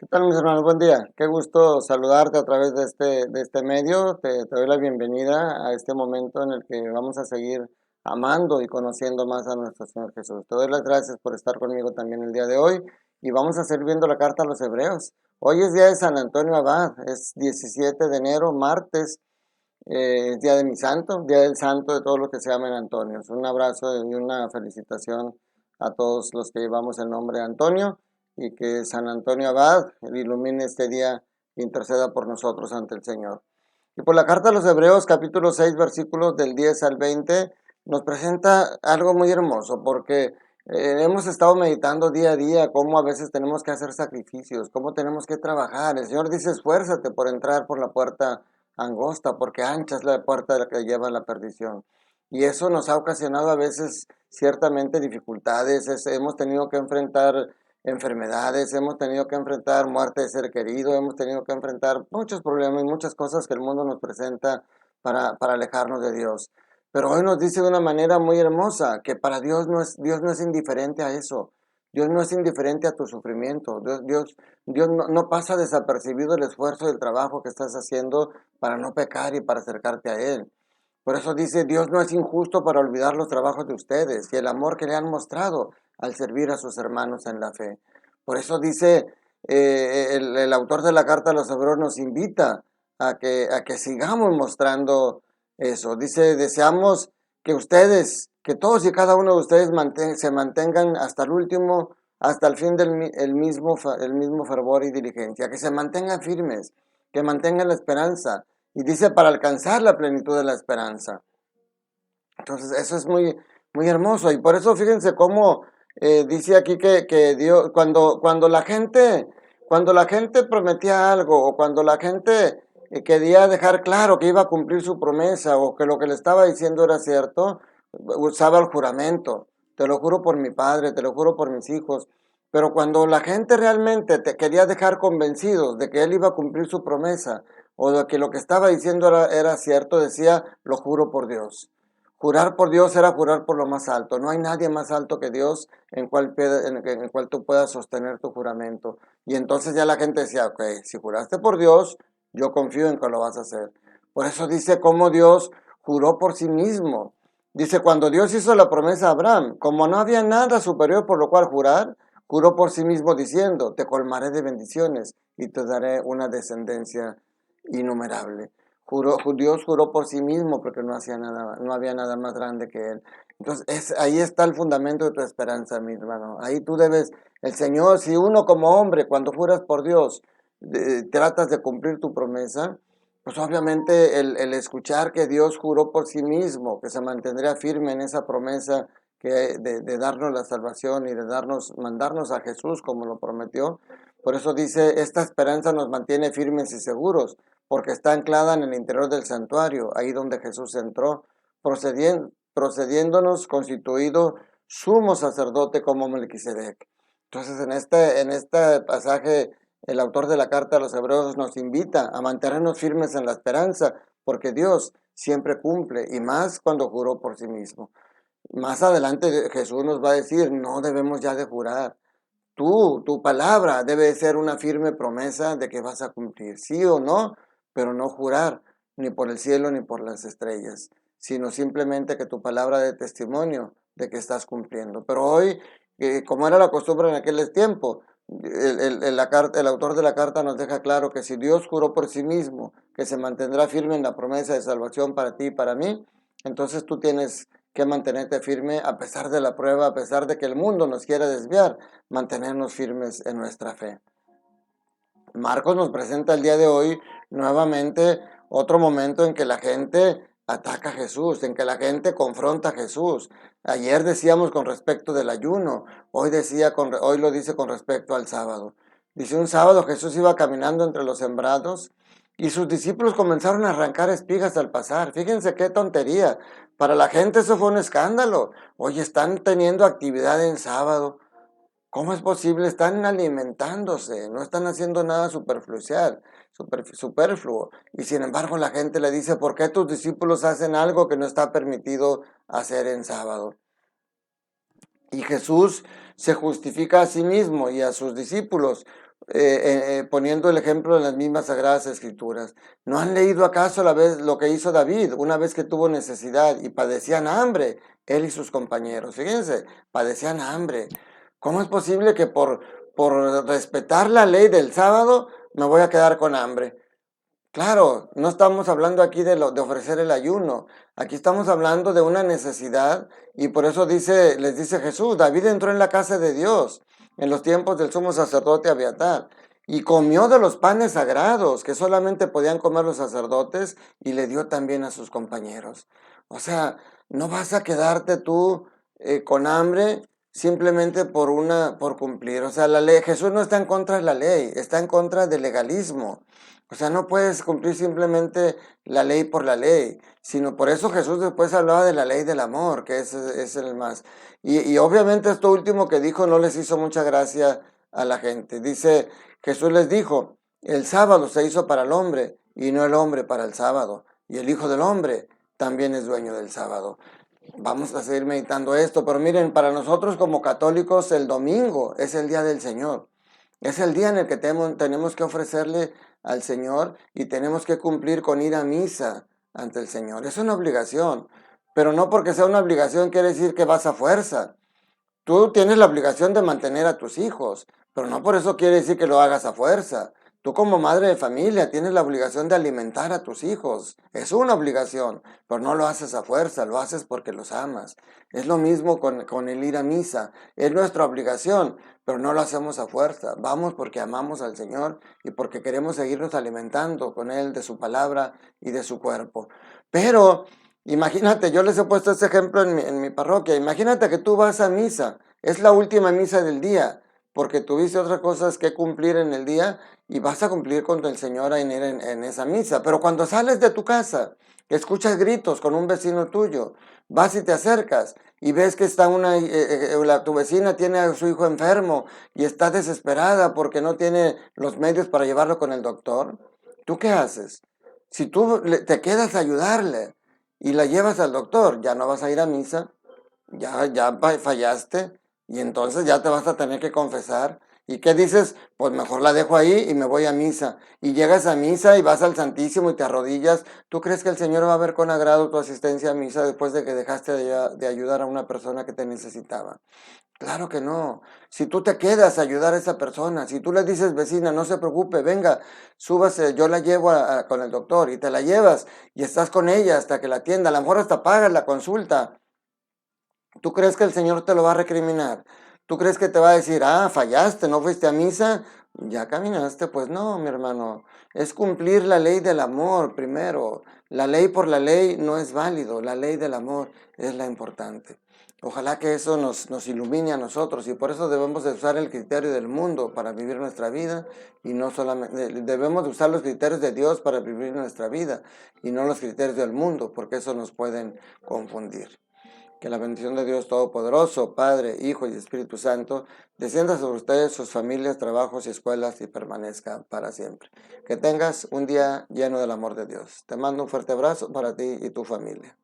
¿Qué tal, mis hermanos? Buen día. Qué gusto saludarte a través de este medio. Te doy la bienvenida a este momento en el que vamos a seguir amando y conociendo más a nuestro Señor Jesús. Te doy las gracias por estar conmigo también el día de hoy y vamos a seguir viendo la carta a los Hebreos. Hoy es día de San Antonio Abad, es 17 de enero, martes, es día de mi santo, día del santo de todos los que se llaman Antonios. Un abrazo y una felicitación a todos los que llevamos el nombre de Antonio y que San Antonio Abad ilumine este día e interceda por nosotros ante el Señor. Y por la carta a los Hebreos, capítulo 6, versículos del 10 al 20, nos presenta algo muy hermoso, porque hemos estado meditando día a día cómo a veces tenemos que hacer sacrificios, cómo tenemos que trabajar. El Señor dice, esfuérzate por entrar por la puerta angosta, porque ancha es la puerta que lleva a la perdición. Y eso nos ha ocasionado a veces ciertamente dificultades, hemos tenido que enfrentar enfermedades, hemos tenido que enfrentar muerte de ser querido, hemos tenido que enfrentar muchos problemas y muchas cosas que el mundo nos presenta para alejarnos de Dios. Pero hoy nos dice de una manera muy hermosa que para Dios no es indiferente a eso. Dios no es indiferente a tu sufrimiento. Dios no pasa desapercibido el esfuerzo y el trabajo que estás haciendo para no pecar y para acercarte a Él. Por eso dice, Dios no es injusto para olvidar los trabajos de ustedes y el amor que le han mostrado al servir a sus hermanos en la fe. Por eso dice, el autor de la carta a los Hebreos nos invita a que sigamos mostrando eso. Dice, deseamos que ustedes, que todos y cada uno de ustedes se mantengan hasta el último, hasta el fin del mismo fervor y diligencia, que se mantengan firmes, que mantengan la esperanza. Y dice, para alcanzar la plenitud de la esperanza. Entonces, eso es muy, muy hermoso. Y por eso, fíjense cómo dice aquí que Dios, cuando la gente prometía algo, o cuando la gente quería dejar claro que iba a cumplir su promesa, o que lo que le estaba diciendo era cierto, usaba el juramento. Te lo juro por mi padre, te lo juro por mis hijos. Pero cuando la gente realmente te quería dejar convencidos de que él iba a cumplir su promesa, o de que lo que estaba diciendo era cierto, decía, lo juro por Dios. Jurar por Dios era jurar por lo más alto. No hay nadie más alto que Dios en cual tú puedas sostener tu juramento. Y entonces ya la gente decía, ok, si juraste por Dios, yo confío en que lo vas a hacer. Por eso dice cómo Dios juró por sí mismo. Dice, cuando Dios hizo la promesa a Abraham, como no había nada superior por lo cual jurar, juró por sí mismo diciendo, te colmaré de bendiciones y te daré una descendencia innumerable. Dios juró por sí mismo porque no había nada más grande que Él. Entonces, ahí está el fundamento de tu esperanza, mi hermano. Ahí tú debes, el Señor, si uno como hombre, cuando juras por Dios, tratas de cumplir tu promesa, pues obviamente el escuchar que Dios juró por sí mismo, que se mantendría firme en esa promesa de darnos la salvación y de mandarnos a Jesús como lo prometió. Por eso dice, esta esperanza nos mantiene firmes y seguros, porque está anclada en el interior del santuario, ahí donde Jesús entró, procediéndonos constituido sumo sacerdote como Melquisedec. Entonces, en este pasaje, el autor de la carta a los Hebreos nos invita a mantenernos firmes en la esperanza, porque Dios siempre cumple, y más cuando juró por sí mismo. Más adelante Jesús nos va a decir, no debemos ya de jurar. Tu palabra debe ser una firme promesa de que vas a cumplir, sí o no, pero no jurar ni por el cielo ni por las estrellas, sino simplemente que tu palabra dé testimonio de que estás cumpliendo. Pero hoy, como era la costumbre en aquel tiempo, el autor de la carta nos deja claro que si Dios juró por sí mismo que se mantendrá firme en la promesa de salvación para ti y para mí, entonces tú tienes que mantenerte firme a pesar de la prueba, a pesar de que el mundo nos quiera desviar, mantenernos firmes en nuestra fe. Marcos nos presenta el día de hoy nuevamente otro momento en que la gente ataca a Jesús, en que la gente confronta a Jesús. Ayer decíamos con respecto del ayuno, hoy lo dice con respecto al sábado. Dice, un sábado Jesús iba caminando entre los sembrados y sus discípulos comenzaron a arrancar espigas al pasar. Fíjense qué tontería. Para la gente eso fue un escándalo. Oye, están teniendo actividad en sábado. ¿Cómo es posible? Están alimentándose, no están haciendo nada superfluo. Y sin embargo la gente le dice, ¿por qué tus discípulos hacen algo que no está permitido hacer en sábado? Y Jesús se justifica a sí mismo y a sus discípulos poniendo el ejemplo en las mismas Sagradas Escrituras. ¿No han leído acaso la vez lo que hizo David una vez que tuvo necesidad y padecían hambre, él y sus compañeros? Fíjense, padecían hambre. ¿Cómo es posible que por respetar la ley del sábado me voy a quedar con hambre? Claro, no estamos hablando aquí de ofrecer el ayuno, aquí estamos hablando de una necesidad y por eso les dice Jesús, David entró en la casa de Dios en los tiempos del sumo sacerdote Abiatar y comió de los panes sagrados que solamente podían comer los sacerdotes y le dio también a sus compañeros. O sea, no vas a quedarte tú con hambre simplemente por cumplir. O sea, la ley, Jesús no está en contra de la ley, está en contra del legalismo. O sea, no puedes cumplir simplemente la ley por la ley, sino por eso Jesús después hablaba de la ley del amor, que es el más. Y obviamente esto último que dijo no les hizo mucha gracia a la gente. Dice, Jesús les dijo, el sábado se hizo para el hombre y no el hombre para el sábado. Y el Hijo del Hombre también es dueño del sábado. Vamos a seguir meditando esto, pero miren, para nosotros como católicos el domingo es el día del Señor. Es el día en el que tenemos que ofrecerle al Señor y tenemos que cumplir con ir a misa ante el Señor. Es una obligación, pero no porque sea una obligación quiere decir que vas a fuerza. Tú tienes la obligación de mantener a tus hijos, pero no por eso quiere decir que lo hagas a fuerza. Tú como madre de familia tienes la obligación de alimentar a tus hijos. Es una obligación, pero no lo haces a fuerza, lo haces porque los amas. Es lo mismo con el ir a misa. Es nuestra obligación, pero no lo hacemos a fuerza. Vamos porque amamos al Señor y porque queremos seguirnos alimentando con Él de su palabra y de su cuerpo. Pero imagínate, yo les he puesto este ejemplo en mi parroquia. Imagínate que tú vas a misa, es la última misa del día, porque tuviste otras cosas que cumplir en el día y vas a cumplir con el Señor en esa misa. Pero cuando sales de tu casa, escuchas gritos con un vecino tuyo, vas y te acercas y ves que está tu vecina tiene a su hijo enfermo y está desesperada porque no tiene los medios para llevarlo con el doctor, ¿tú qué haces? Si te quedas a ayudarle, y la llevas al doctor, ya no vas a ir a misa, ya fallaste y entonces ya te vas a tener que confesar. ¿Y qué dices? Pues mejor la dejo ahí y me voy a misa. Y llegas a misa y vas al Santísimo y te arrodillas. ¿Tú crees que el Señor va a ver con agrado tu asistencia a misa después de que dejaste de ayudar a una persona que te necesitaba? Claro que no. Si tú te quedas a ayudar a esa persona, si tú le dices, vecina, no se preocupe, venga, súbase, yo la llevo con el doctor y te la llevas y estás con ella hasta que la atienda, a lo mejor hasta pagas la consulta. ¿Tú crees que el Señor te lo va a recriminar? ¿Tú crees que te va a decir, fallaste, no fuiste a misa? Ya caminaste, pues no, mi hermano. Es cumplir la ley del amor primero. La ley por la ley no es válido, la ley del amor es la importante. Ojalá que eso nos ilumine a nosotros y por eso debemos de usar el criterio del mundo para vivir nuestra vida y no solamente, debemos de usar los criterios de Dios para vivir nuestra vida y no los criterios del mundo porque eso nos pueden confundir. Que la bendición de Dios Todopoderoso, Padre, Hijo y Espíritu Santo, descienda sobre ustedes, sus familias, trabajos y escuelas y permanezca para siempre. Que tengas un día lleno del amor de Dios. Te mando un fuerte abrazo para ti y tu familia.